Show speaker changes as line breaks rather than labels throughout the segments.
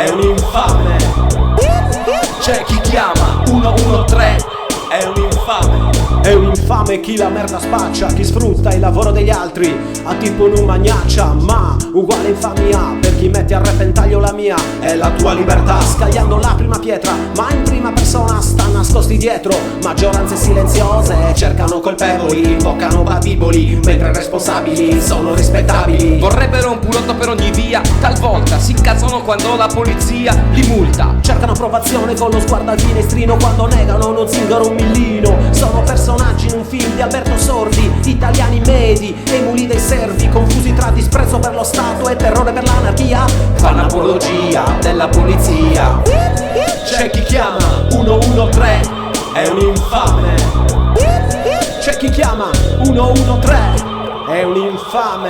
è un infame. C'è chi chiama 113, è un infame.
È un infame chi la merda spaccia, chi sfrutta il lavoro degli altri, a tipo non magnaccia, ma uguale infamia per chi mette a repentaglio la mia e la tua libertà, scagliando la prima pietra, ma in prima persona sta nascosti dietro maggioranze silenziose, cercano colpevoli, invocano babiboli, mentre responsabili sono rispettabili.
Vorrebbero un pulotto per ogni via, talvolta si incazzano quando la polizia li multa.
Cercano approvazione con lo sguardo al finestrino quando negano non zingaro un millino. Sono personaggi in un film di Alberto Sordi, italiani medi, emuli dei servi, confusi tra disprezzo per lo Stato e terrore per l'anarchia. Fanno apologia della polizia.
C'è chi chiama 113, è un infame.
C'è chi chiama 113, è un infame.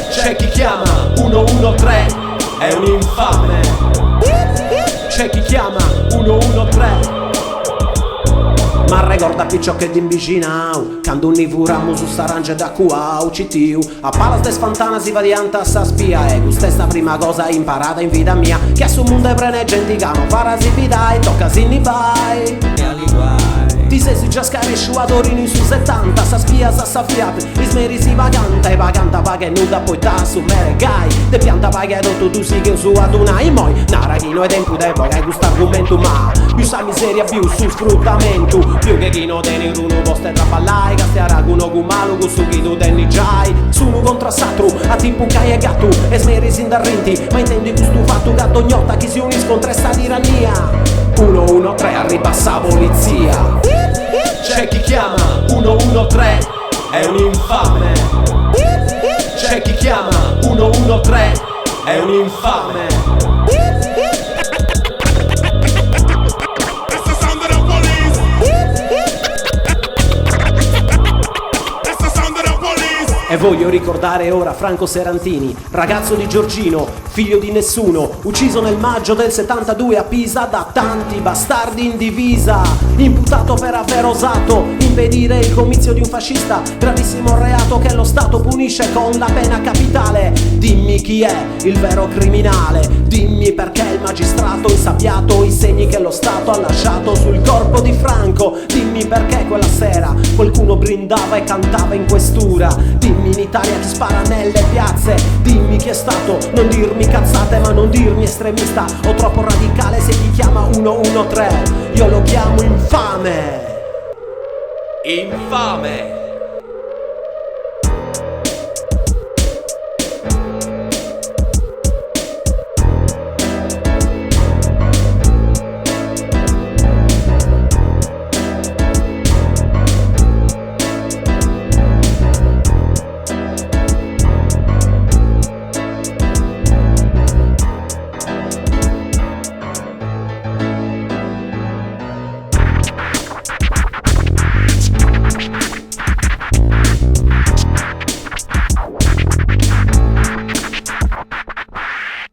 C'è chi chiama 113, è un infame.
C'è chi chiama 113. Ma ricorda picciò che d'imbicinau quando un nivuramu su s'arrange da cuau citiu a palas des fantanas va di anta sa spia e questa prima cosa imparata in vita mia che a su mondo e prene gente che non parasipidai tocca sinni vai e aliguai ti sei già scaresciuatori in su 70 sa spia sa fiape ismeri si vaganta e vaganta paga e nuda poi ta su mere gai de pianta paga e dotto tu si che su adunai moi narachino e tempo d'epoca e questo argomento ma più sa miseria più su sfruttamento più che chi non tiene uno posto e traballai che stiara cuno cumalu su chi tu tenni giai sono contra satru a tipo cai e gatto e smeri sin darrinti ma intendi questo fatto gatto gnotta chi si uniscono tre sta tirannia 113 arriva sa polizia.
C'è chi chiama 113, è un infame. C'è chi chiama 113, è un infame.
E voglio ricordare ora Franco Serantini, ragazzo di Giorgino, figlio di nessuno, ucciso nel maggio del 72 a Pisa da tanti bastardi in divisa, imputato per aver osato impedire il comizio di un fascista, gravissimo reato che lo Stato punisce con la pena capitale. Dimmi chi è il vero criminale, dimmi perché il magistrato insabbiato i segni che lo Stato ha lasciato sul corpo di Franco, dimmi perché quella sera qualcuno brindava e cantava in questura, dimmi in Italia chi spara nelle piazze, dimmi chi è stato, non dirmi cazzate ma non dirmi estremista o troppo radicale se ti chiama 113, io lo chiamo infame.
Infame.